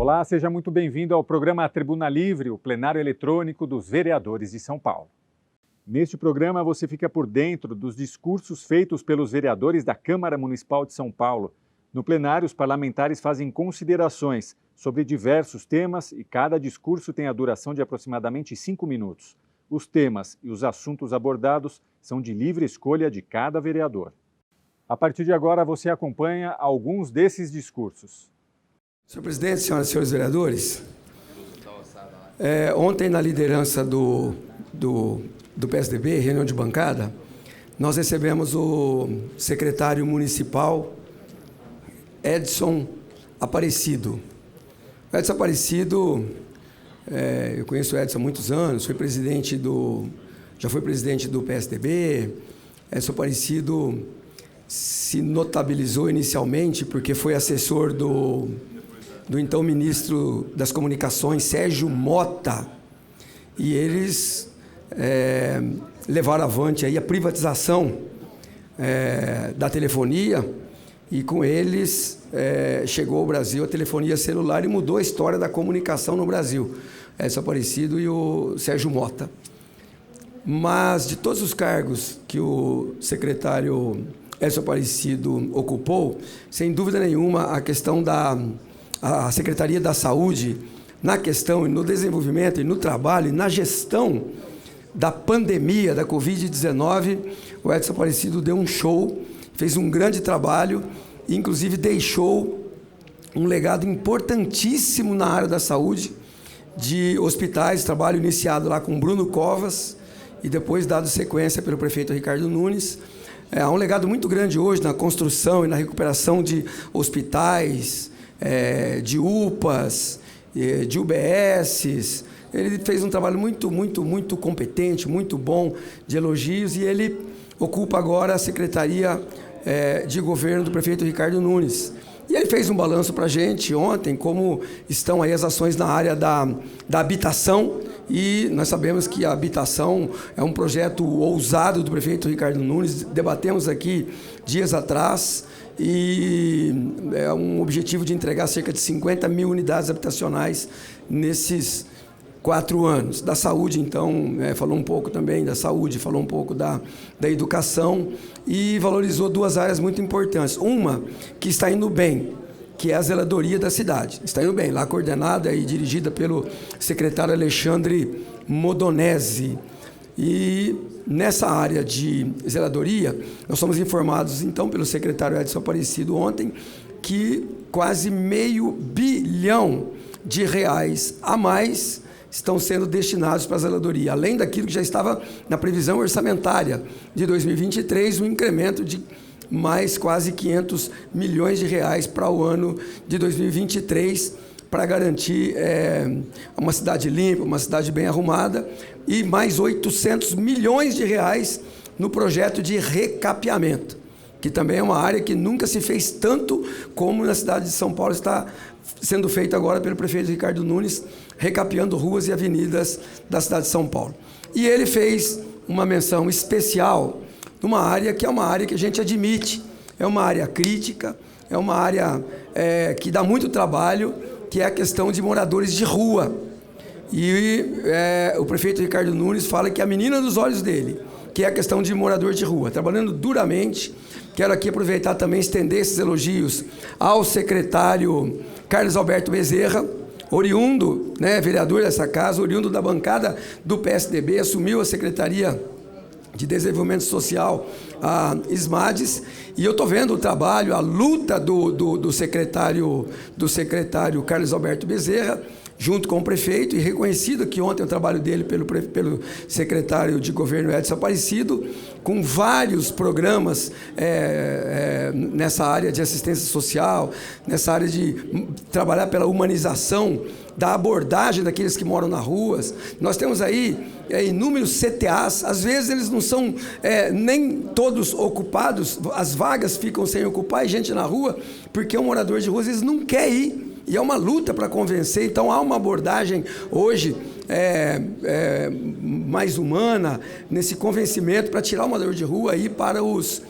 Olá, seja muito bem-vindo ao programa Tribuna Livre, o plenário eletrônico dos vereadores de São Paulo. Neste programa você fica por dentro dos discursos feitos pelos vereadores da Câmara Municipal de São Paulo. No plenário, os parlamentares fazem considerações sobre diversos temas e cada discurso tem a duração de aproximadamente 5 minutos. Os temas e os assuntos abordados são de livre escolha de cada vereador. A partir de agora, você acompanha alguns desses discursos. Senhor presidente, senhoras e senhores vereadores, ontem na liderança do PSDB, reunião de bancada, nós recebemos o secretário municipal Edson Aparecido. O Edson Aparecido, eu conheço o Edson há muitos anos, já foi presidente do PSDB. Edson Aparecido se notabilizou inicialmente porque foi assessor do então ministro das Comunicações, Sérgio Mota, e eles levaram avante aí a privatização da telefonia, e com eles chegou ao Brasil a telefonia celular e mudou a história da comunicação no Brasil. Edson Aparecido e o Sérgio Mota. Mas de todos os cargos que o secretário Edson Aparecido ocupou, sem dúvida nenhuma, a questão a Secretaria da Saúde, na questão e no desenvolvimento e no trabalho e na gestão da pandemia da Covid-19, o Edson Aparecido deu um show, fez um grande trabalho e, inclusive, deixou um legado importantíssimo na área da saúde, de hospitais, trabalho iniciado lá com Bruno Covas e depois dado sequência pelo prefeito Ricardo Nunes. Há um legado muito grande hoje na construção e na recuperação de hospitais, de UPAs, de UBSs. Ele fez um trabalho muito competente, muito bom, de elogios, e ele ocupa agora a Secretaria de Governo do prefeito Ricardo Nunes. E ele fez um balanço para a gente ontem, como estão aí as ações na área da habitação, e nós sabemos que a habitação é um projeto ousado do prefeito Ricardo Nunes, debatemos aqui dias atrás, e é um objetivo de entregar cerca de 50 mil unidades habitacionais nesses 4 anos. Da saúde, então, falou um pouco também da saúde, falou um pouco da educação e valorizou 2 áreas muito importantes. Uma que está indo bem, que é a zeladoria da cidade. Está indo bem, lá coordenada e dirigida pelo secretário Alexandre Modonese. E nessa área de zeladoria, nós somos informados, então, pelo secretário Edson Aparecido ontem, que quase R$500 bilhão a mais estão sendo destinados para a zeladoria, além daquilo que já estava na previsão orçamentária de 2023, um incremento de mais quase R$500 milhões para o ano de 2023, para garantir uma cidade limpa, uma cidade bem arrumada, e mais R$800 milhões no projeto de recapeamento, que também é uma área que nunca se fez tanto como na cidade de São Paulo está sendo feito agora pelo prefeito Ricardo Nunes, recapeando ruas e avenidas da cidade de São Paulo. E ele fez uma menção especial numa área que é uma área que a gente admite, é uma área crítica, é uma área que dá muito trabalho, que é a questão de moradores de rua. E o prefeito Ricardo Nunes fala que a menina dos olhos dele, que é a questão de morador de rua, trabalhando duramente. Quero aqui aproveitar também e estender esses elogios ao secretário Carlos Alberto Bezerra, oriundo, vereador dessa casa, oriundo da bancada do PSDB, assumiu a Secretaria de Desenvolvimento Social, a SMADES, e eu estou vendo o trabalho, a luta do secretário Carlos Alberto Bezerra, junto com o prefeito, e reconhecido que ontem o trabalho dele pelo secretário de Governo Edson Aparecido, com vários programas nessa área de assistência social, nessa área de trabalhar pela humanização da abordagem daqueles que moram nas ruas. Nós temos aí inúmeros CTAs, às vezes eles não são nem todos ocupados, as vagas ficam sem ocupar e gente na rua, porque o morador de rua às vezes não quer ir. E é uma luta para convencer, então há uma abordagem hoje mais humana nesse convencimento para tirar o morador de rua e ir para os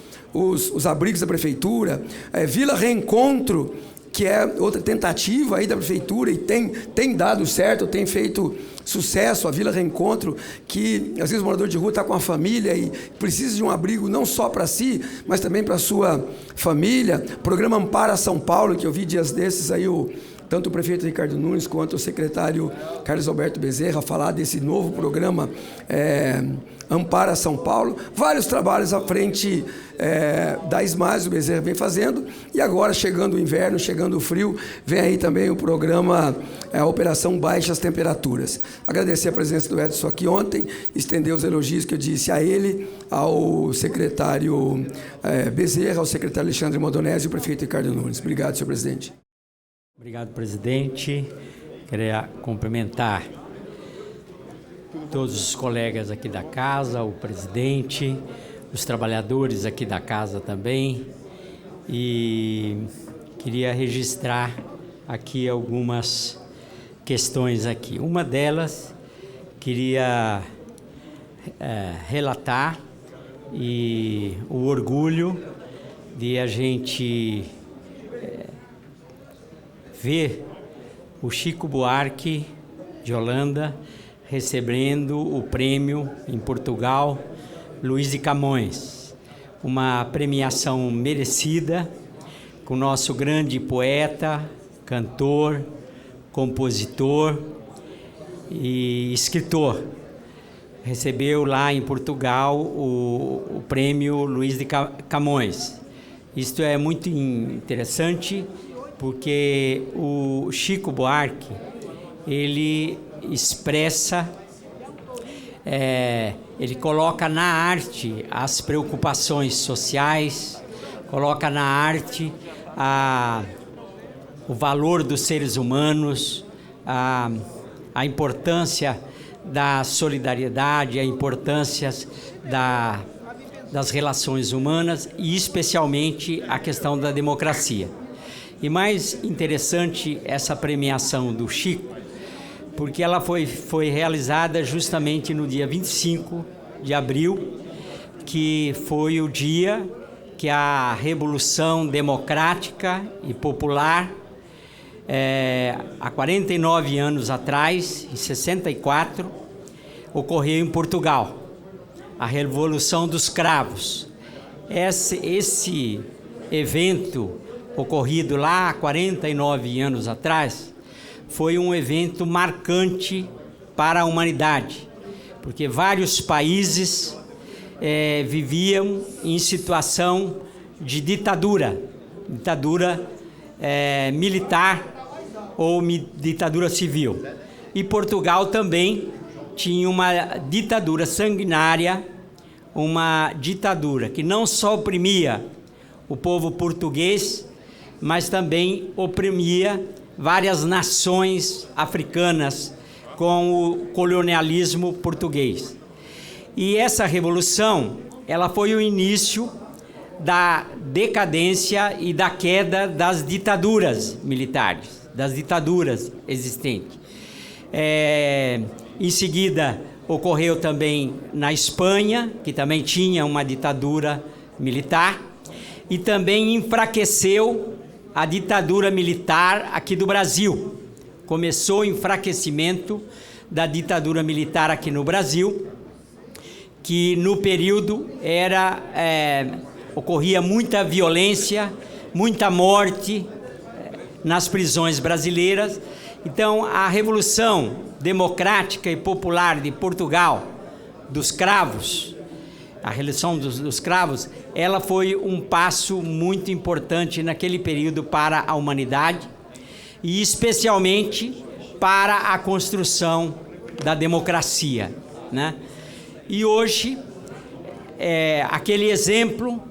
abrigos da prefeitura. Vila Reencontro que é outra tentativa aí da prefeitura e tem dado certo, tem feito sucesso, a Vila Reencontro, que às vezes o morador de rua está com a família e precisa de um abrigo não só para si, mas também para a sua família. Programa Ampara São Paulo, que eu vi dias desses aí tanto o prefeito Ricardo Nunes quanto o secretário Carlos Alberto Bezerra falar desse novo programa Ampara São Paulo. Vários trabalhos à frente da SMAS, o Bezerra vem fazendo, e agora, chegando o inverno, chegando o frio, vem aí também o programa Operação Baixas Temperaturas. Agradecer a presença do Edson aqui ontem, estender os elogios que eu disse a ele, ao secretário Bezerra, ao secretário Alexandre Modonese e ao prefeito Ricardo Nunes. Obrigado, senhor presidente. Obrigado, presidente. Queria cumprimentar todos os colegas aqui da casa, o presidente, os trabalhadores aqui da casa também, e queria registrar aqui algumas questões aqui. Uma delas, queria relatar o orgulho de a gente ver o Chico Buarque de Holanda recebendo o prêmio em Portugal Luís de Camões, uma premiação merecida, com o nosso grande poeta, cantor, compositor e escritor. Recebeu lá em Portugal o prêmio Luís de Camões. Isto é muito interessante, porque o Chico Buarque, ele expressa, ele coloca na arte as preocupações sociais, coloca na arte o valor dos seres humanos, a importância da solidariedade, a importância das relações humanas e especialmente a questão da democracia. E mais interessante essa premiação do Chico, porque ela foi realizada justamente no dia 25 de abril, que foi o dia que a Revolução Democrática e Popular, há 49 anos atrás, em 64, ocorreu em Portugal, a Revolução dos Cravos. Esse evento ocorrido lá há 49 anos atrás, foi um evento marcante para a humanidade, porque vários países viviam em situação de ditadura militar ou ditadura civil. E Portugal também tinha uma ditadura sanguinária, uma ditadura que não só oprimia o povo português, mas também oprimia várias nações africanas com o colonialismo português. E essa revolução, ela foi o início da decadência e da queda das ditaduras militares, das ditaduras existentes. Em seguida, ocorreu também na Espanha, que também tinha uma ditadura militar, e também enfraqueceu a ditadura militar aqui do Brasil. Começou o enfraquecimento da ditadura militar aqui no Brasil, que no período ocorria muita violência, muita morte nas prisões brasileiras. Então, a Revolução Democrática e Popular de Portugal, dos cravos, a Revolução dos Cravos, ela foi um passo muito importante naquele período para a humanidade e especialmente para a construção da democracia, né? E hoje, aquele exemplo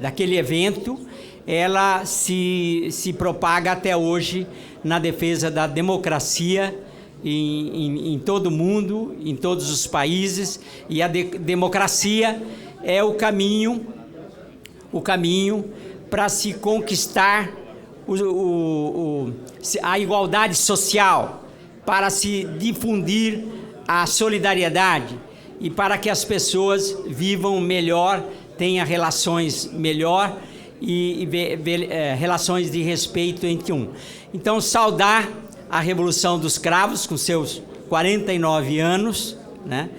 daquele evento, ela se propaga até hoje na defesa da democracia em todo o mundo, em todos os países, e a democracia é o caminho para se conquistar a igualdade social, para se difundir a solidariedade e para que as pessoas vivam melhor, tenham relações melhor e relações de respeito entre um. Então, saudar a Revolução dos Cravos, com seus 49 anos, né?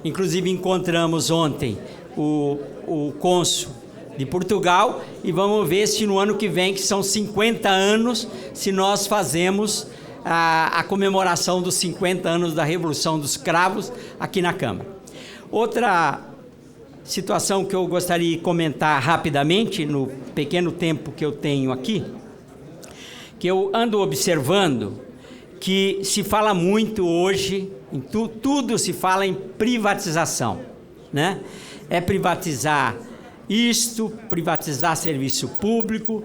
Inclusive, encontramos ontem o cônsul de Portugal e vamos ver se no ano que vem, que são 50 anos, se nós fazemos a comemoração dos 50 anos da Revolução dos Cravos aqui na Câmara. Outra situação que eu gostaria de comentar rapidamente, no pequeno tempo que eu tenho aqui, que eu ando observando que se fala muito hoje, tudo se fala em privatização, né? É privatizar isto, privatizar serviço público,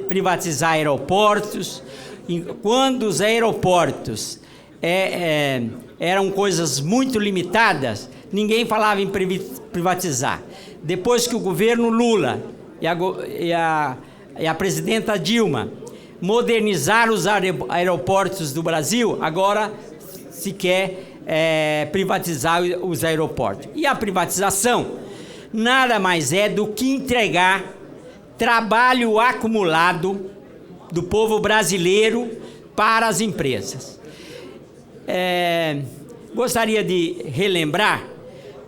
privatizar aeroportos. Quando os aeroportos eram coisas muito limitadas, ninguém falava em privatizar. Depois que o governo Lula e a presidenta Dilma modernizaram os aeroportos do Brasil, agora se quer privatizar os aeroportos. E a privatização nada mais é do que entregar trabalho acumulado do povo brasileiro para as empresas. Gostaria de relembrar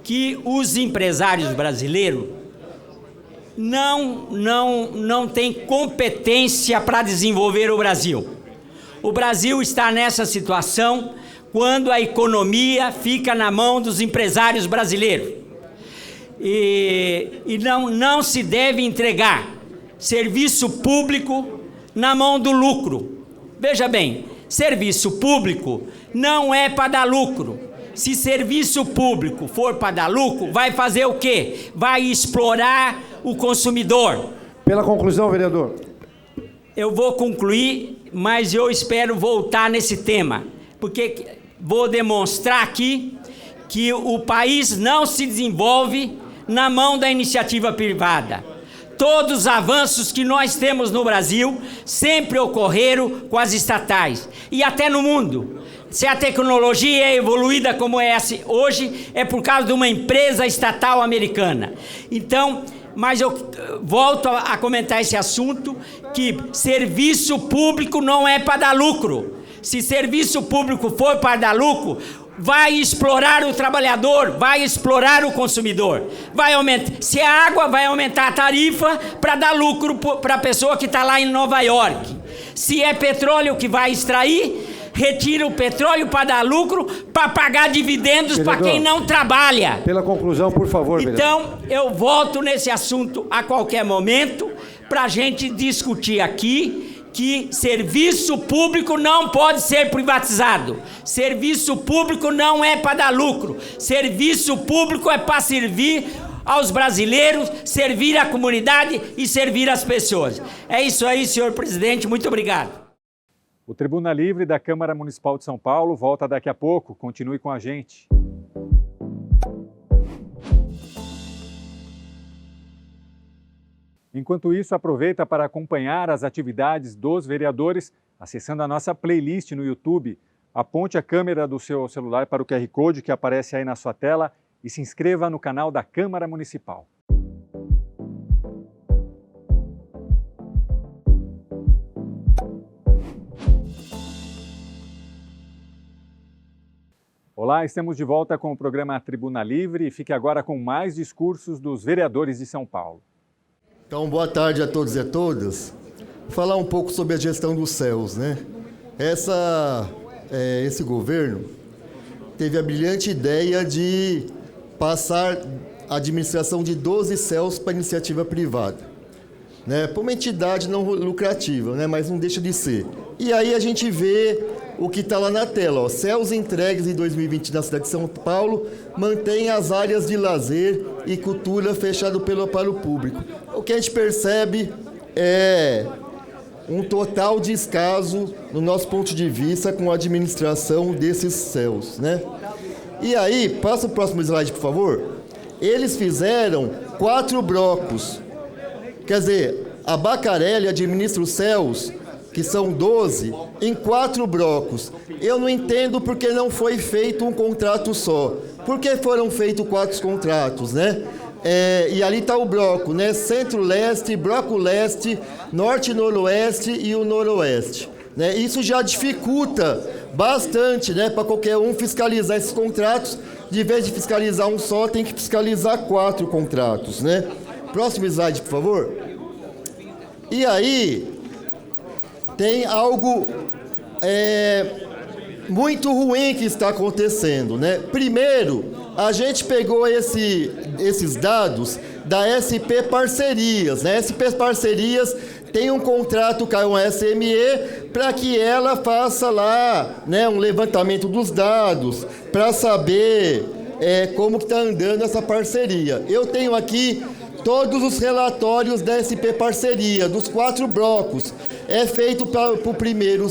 que os empresários brasileiros não têm competência para desenvolver o Brasil. O Brasil está nessa situação quando a economia fica na mão dos empresários brasileiros. E não se deve entregar serviço público na mão do lucro. Veja bem, serviço público não é para dar lucro. Se serviço público for para dar lucro, vai fazer o quê? Vai explorar o consumidor. Pela conclusão, vereador. Eu vou concluir, mas eu espero voltar nesse tema, porque vou demonstrar aqui que o país não se desenvolve na mão da iniciativa privada. Todos os avanços que nós temos no Brasil sempre ocorreram com as estatais e até no mundo. Se a tecnologia é evoluída como é essa hoje, é por causa de uma empresa estatal americana. Então, mas eu volto a comentar esse assunto, que serviço público não é para dar lucro. Se serviço público for para dar lucro, vai explorar o trabalhador, vai explorar o consumidor. Vai aumentar, se é água, vai aumentar a tarifa para dar lucro para a pessoa que está lá em Nova York. Se é petróleo que vai extrair, retira o petróleo para dar lucro, para pagar dividendos para quem não trabalha. Pela conclusão, por favor, então, eu volto nesse assunto a qualquer momento para a gente discutir aqui que serviço público não pode ser privatizado. Serviço público não é para dar lucro. Serviço público é para servir aos brasileiros, servir a comunidade e servir as pessoas. É isso aí, senhor presidente. Muito obrigado. O Tribuna Livre da Câmara Municipal de São Paulo volta daqui a pouco. Continue com a gente. Enquanto isso, aproveita para acompanhar as atividades dos vereadores acessando a nossa playlist no YouTube. Aponte a câmera do seu celular para o QR Code que aparece aí na sua tela e se inscreva no canal da Câmara Municipal. Olá, estamos de volta com o programa Tribuna Livre e fique agora com mais discursos dos vereadores de São Paulo. Então, boa tarde a todos e a todas. Vou falar um pouco sobre a gestão dos céus, né? Esse governo teve a brilhante ideia de passar a administração de 12 céus para iniciativa privada, né? Para uma entidade não lucrativa, né? Mas não deixa de ser. E aí a gente vê o que está lá na tela, ó. Céus entregues em 2020 na cidade de São Paulo mantém as áreas de lazer e cultura fechado para o público. O que a gente percebe é um total descaso, no nosso ponto de vista, com a administração desses céus, né? E aí, passa o próximo slide, por favor. Eles fizeram 4 blocos. Quer dizer, a Bacarelli administra os céus, que são 12, em 4 blocos. Eu não entendo por que não foi feito um contrato só. Por que foram feitos 4 contratos, né? e ali está o bloco, né? Centro-Leste, Bloco Leste, Norte e Noroeste e o Noroeste. Né? Isso já dificulta bastante, né, para qualquer um fiscalizar esses contratos. De vez de fiscalizar um só, tem que fiscalizar 4 contratos. Né? Próximo slide, por favor. E aí, tem algo muito ruim que está acontecendo, né? Primeiro, a gente pegou esses dados da SP Parcerias, né? SP Parcerias tem um contrato com a SME para que ela faça lá, né, um levantamento dos dados para saber como que está andando essa parceria. Eu tenho aqui todos os relatórios da SP Parceria, dos 4 blocos. É feito para o primeiro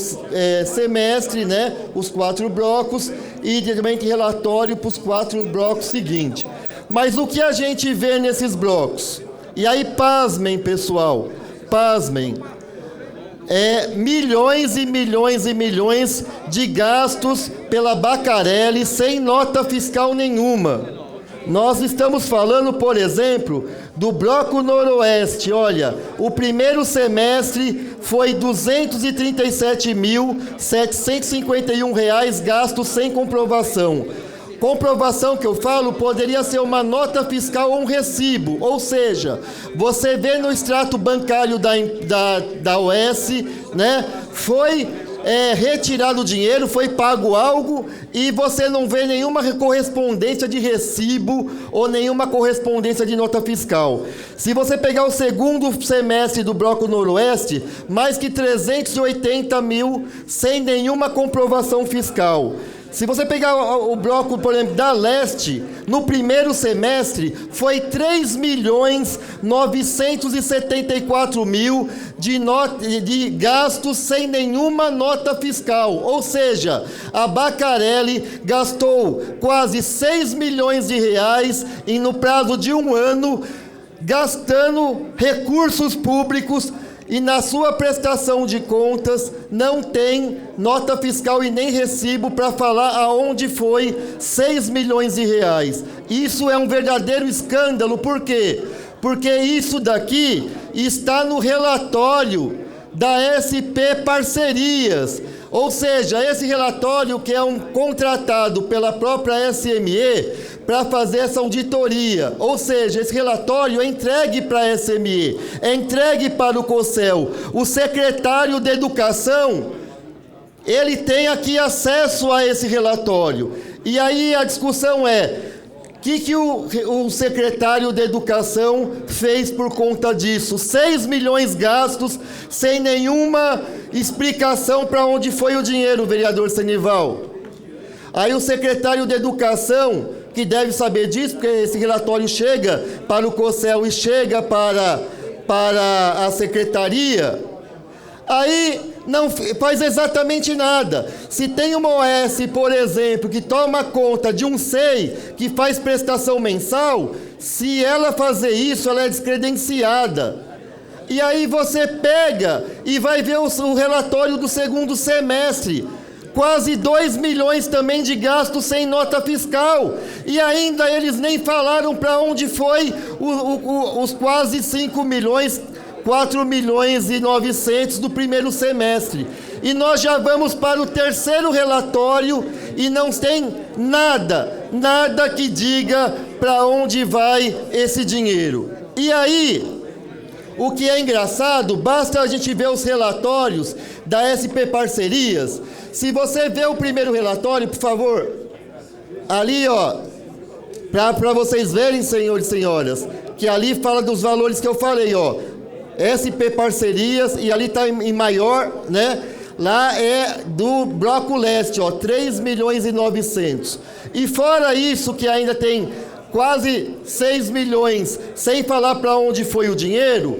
semestre, né, os 4 blocos, e também tem relatório para os 4 blocos seguintes. Mas o que a gente vê nesses blocos? E aí, pasmem, pessoal, pasmem. Milhões e milhões e milhões de gastos pela Bacarelli sem nota fiscal nenhuma. Nós estamos falando, por exemplo, do Bloco Noroeste. Olha, o primeiro semestre foi R$ 237.751 gastos sem comprovação. Comprovação que eu falo poderia ser uma nota fiscal ou um recibo. Ou seja, você vê no extrato bancário da OS, né, foi retirado o dinheiro, foi pago algo e você não vê nenhuma correspondência de recibo ou nenhuma correspondência de nota fiscal. Se você pegar o segundo semestre do Bloco Noroeste, mais que 380 mil sem nenhuma comprovação fiscal. Se você pegar o bloco, por exemplo, da Leste, no primeiro semestre, foi 3.974.000 de gastos sem nenhuma nota fiscal. Ou seja, a Bacarelli gastou quase 6 milhões de reais no prazo de um ano, gastando recursos públicos, e na sua prestação de contas não tem nota fiscal e nem recibo para falar aonde foi 6 milhões de reais. Isso é um verdadeiro escândalo. Por quê? Porque isso daqui está no relatório da SP Parcerias. Ou seja, esse relatório que é contratado pela própria SME para fazer essa auditoria. Ou seja, esse relatório é entregue para a SME, é entregue para o COCEL. O secretário de Educação, ele tem aqui acesso a esse relatório. E aí a discussão é: o que o secretário de Educação fez por conta disso? 6 milhões gastos sem nenhuma explicação para onde foi o dinheiro, vereador Senival. Aí o secretário de Educação, que deve saber disso, porque esse relatório chega para o COCEL e chega para a secretaria, aí não faz exatamente nada. Se tem uma OS, por exemplo, que toma conta de um SEI, que faz prestação mensal, se ela fazer isso, ela é descredenciada. E aí você pega e vai ver o relatório do segundo semestre. Quase 2 milhões também de gastos sem nota fiscal. E ainda eles nem falaram para onde foi os quase 5 milhões, 4 milhões e 900 do primeiro semestre. E nós já vamos para o terceiro relatório e não tem nada que diga para onde vai esse dinheiro. E aí, o que é engraçado, basta a gente ver os relatórios da SP Parcerias. Se você vê o primeiro relatório, por favor, ali, ó, para vocês verem, senhores e senhoras, que ali fala dos valores que eu falei, ó, SP Parcerias, e ali está em maior, né? Lá é do Bloco Leste, ó, 3 milhões e 900. E fora isso, que ainda tem quase 6 milhões, sem falar para onde foi o dinheiro,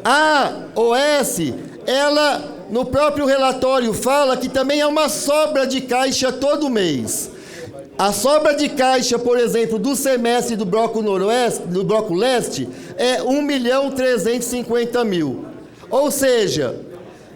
a OS, ela, no próprio relatório, fala que também é uma sobra de caixa todo mês. A sobra de caixa, por exemplo, do semestre do Bloco Noroeste, do Bloco Leste, é 1.350.000. Ou seja,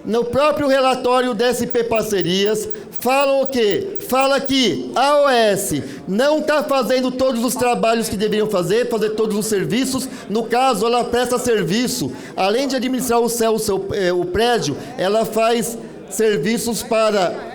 no próprio relatório da SP Parcerias, falam o quê? Fala que a OS não está fazendo todos os trabalhos que deveriam fazer todos os serviços. No caso, ela presta serviço, além de administrar o prédio, ela faz serviços para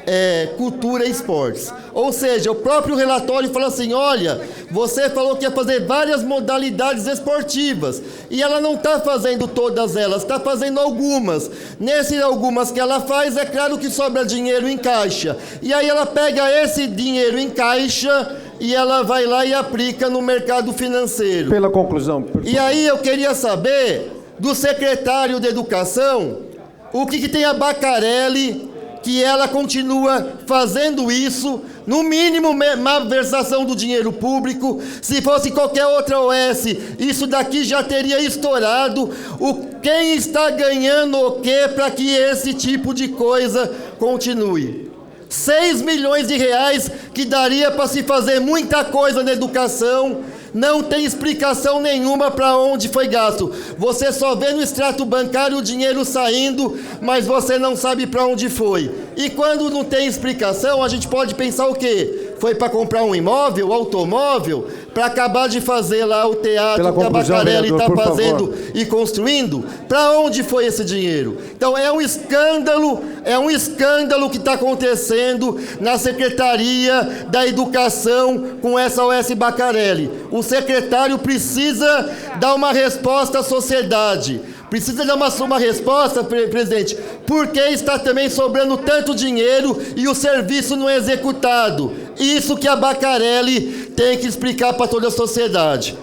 cultura e esportes. Ou seja, o próprio relatório fala assim, olha, você falou que ia fazer várias modalidades esportivas, e ela não está fazendo todas elas, está fazendo algumas. Nessas algumas que ela faz, é claro que sobra dinheiro em caixa. E aí ela pega esse dinheiro em caixa e ela vai lá e aplica no mercado financeiro. Pela conclusão. E aí eu queria saber do secretário de Educação, o que tem a Bacarelli, que ela continua fazendo isso, no mínimo malversação do dinheiro público. Se fosse qualquer outra OS, isso daqui já teria estourado. Quem está ganhando o quê para que esse tipo de coisa continue? 6 milhões de reais que daria para se fazer muita coisa na educação. Não tem explicação nenhuma para onde foi gasto. Você só vê no extrato bancário o dinheiro saindo, mas você não sabe para onde foi. E quando não tem explicação, a gente pode pensar o quê? Foi para comprar um imóvel, automóvel, para acabar de fazer lá o teatro que a Bacarelli está fazendo e construindo? Para onde foi esse dinheiro? Então é um escândalo que está acontecendo na Secretaria da Educação com essa OS Bacarelli. O secretário precisa dar uma resposta à sociedade. Precisa dar uma resposta, presidente, porque está também sobrando tanto dinheiro e o serviço não é executado. Isso que a Bacarelli tem que explicar para toda a sociedade.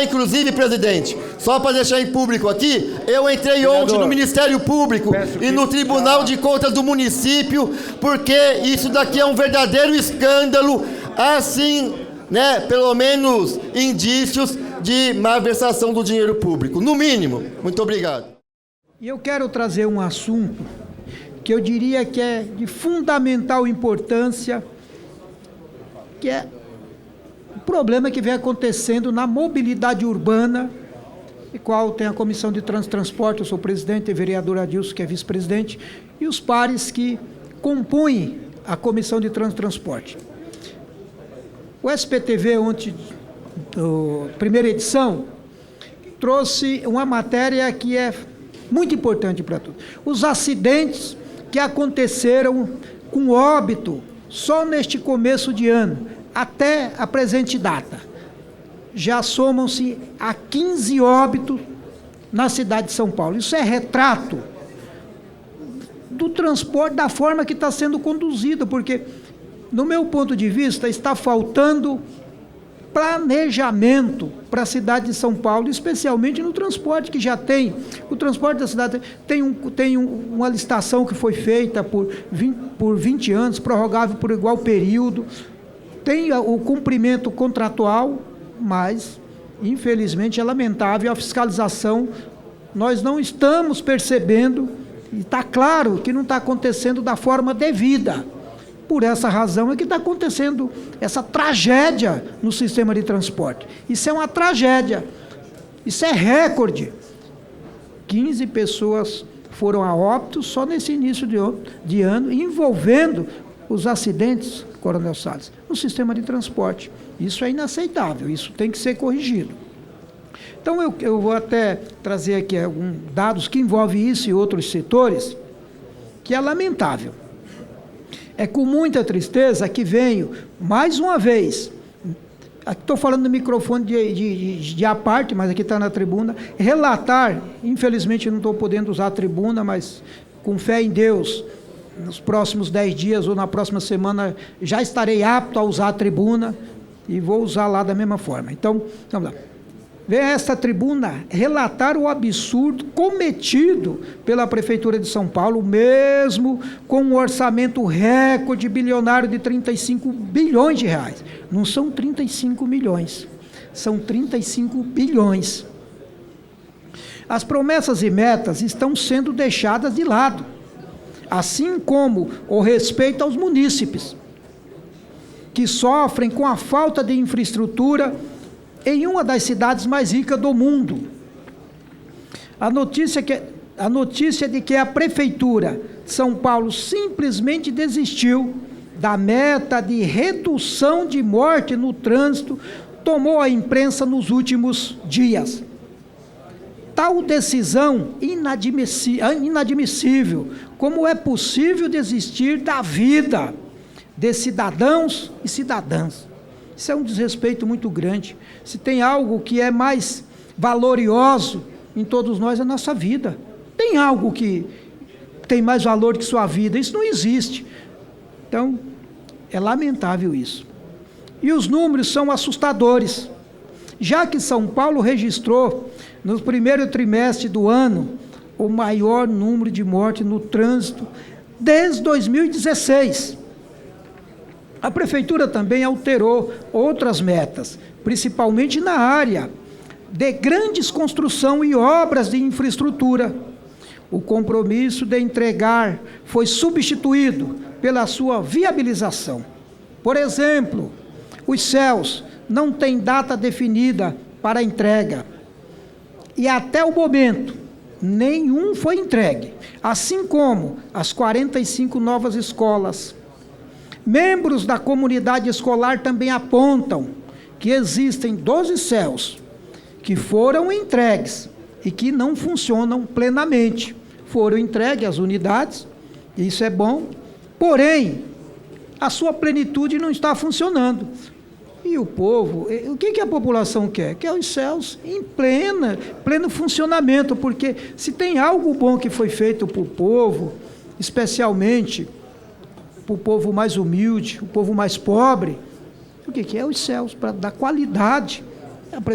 Inclusive, presidente, só para deixar em público aqui, eu entrei ontem no Ministério Público e no Tribunal de Contas do município, porque isso daqui é um verdadeiro escândalo, assim, né, pelo menos indícios de malversação do dinheiro público, no mínimo. Muito obrigado. E eu quero trazer um assunto que eu diria que é de fundamental importância, que é o problema que vem acontecendo na mobilidade urbana, e qual tem a Comissão de Transporte, eu sou presidente, e o vereador Adilson, que é vice-presidente, e os pares que compõem a Comissão de Transporte. O SPTV, ontem, primeira edição, trouxe uma matéria que é muito importante para todos. Os acidentes que aconteceram com óbito só neste começo de ano, até a presente data. Já somam-se a 15 óbitos na cidade de São Paulo. Isso é retrato do transporte, da forma que está sendo conduzido, porque, no meu ponto de vista, está faltando planejamento para a cidade de São Paulo, especialmente no transporte, que já tem. O transporte da cidade tem uma licitação que foi feita por 20 anos, prorrogável por igual período, tem o cumprimento contratual, mas, infelizmente, é lamentável a fiscalização. Nós não estamos percebendo, e está claro que não está acontecendo da forma devida. Por essa razão é que está acontecendo essa tragédia no sistema de transporte. Isso é uma tragédia. Isso é recorde. 15 pessoas foram a óbito só nesse início de ano, envolvendo os acidentes, Coronel Salles, no sistema de transporte. Isso é inaceitável, isso tem que ser corrigido. Então, eu vou até trazer aqui alguns dados que envolvem isso e outros setores, que é lamentável. É com muita tristeza que venho, mais uma vez, estou falando no microfone de à parte, mas aqui está na tribuna, relatar, infelizmente não estou podendo usar a tribuna, mas com fé em Deus, nos próximos 10 dias ou na próxima semana já estarei apto a usar a tribuna e vou usar lá da mesma forma. Então, vamos lá. Venho a esta tribuna relatar o absurdo cometido pela Prefeitura de São Paulo, mesmo com um orçamento recorde bilionário de 35 bilhões de reais. Não são 35 milhões, são 35 bilhões. As promessas e metas estão sendo deixadas de lado, assim como o respeito aos munícipes, que sofrem com a falta de infraestrutura em uma das cidades mais ricas do mundo. A notícia de que a Prefeitura de São Paulo simplesmente desistiu da meta de redução de morte no trânsito tomou a imprensa nos últimos dias. Tal decisão inadmissível. Como é possível desistir da vida de cidadãos e cidadãs? Isso é um desrespeito muito grande. Se tem algo que é mais valoroso em todos nós, é a nossa vida. Tem algo que tem mais valor que sua vida? Isso não existe. Então, é lamentável isso. E os números são assustadores. Já que São Paulo registrou, no primeiro trimestre do ano, o maior número de mortes no trânsito desde 2016. A Prefeitura também alterou outras metas, principalmente na área de grandes construção e obras de infraestrutura. O compromisso de entregar foi substituído pela sua viabilização. Por exemplo, os céus não têm data definida para entrega. E até o momento, nenhum foi entregue, assim como as 45 novas escolas. Membros da comunidade escolar também apontam que existem 12 céus que foram entregues e que não funcionam plenamente. Foram entregues às unidades, isso é bom, porém, a sua plenitude não está funcionando. E o povo, o que a população quer? Quer os céus em pleno funcionamento, porque se tem algo bom que foi feito para o povo, especialmente para o povo mais humilde, o povo mais pobre, o que é os céus, para dar qualidade.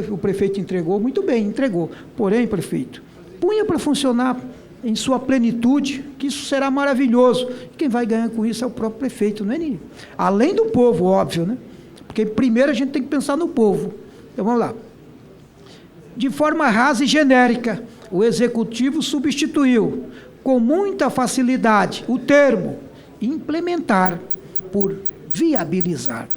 O prefeito entregou, muito bem, entregou. Porém, prefeito, punha para funcionar em sua plenitude, que isso será maravilhoso. Quem vai ganhar com isso é o próprio prefeito, não é ninguém. Além do povo, óbvio, né? Porque primeiro a gente tem que pensar no povo. Então vamos lá. De forma rasa e genérica, o Executivo substituiu com muita facilidade o termo implementar por viabilizar,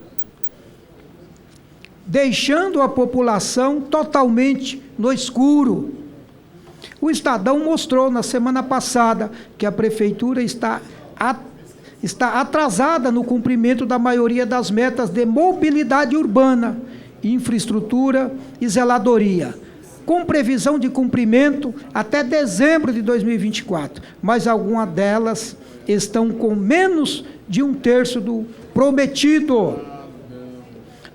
deixando a população totalmente no escuro. O Estadão mostrou na semana passada que a Prefeitura está atrasada no cumprimento da maioria das metas de mobilidade urbana, infraestrutura e zeladoria, com previsão de cumprimento até dezembro de 2024, mas algumas delas estão com menos de 1/3 do prometido.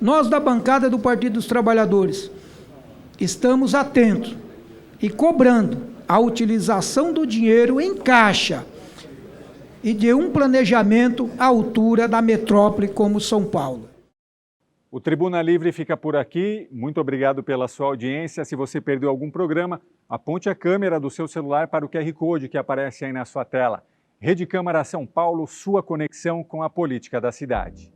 Nós, da bancada do Partido dos Trabalhadores, estamos atentos e cobrando a utilização do dinheiro em caixa e de um planejamento à altura da metrópole como São Paulo. O Tribuna Livre fica por aqui. Muito obrigado pela sua audiência. Se você perdeu algum programa, aponte a câmera do seu celular para o QR Code que aparece aí na sua tela. Rede Câmara São Paulo, sua conexão com a política da cidade.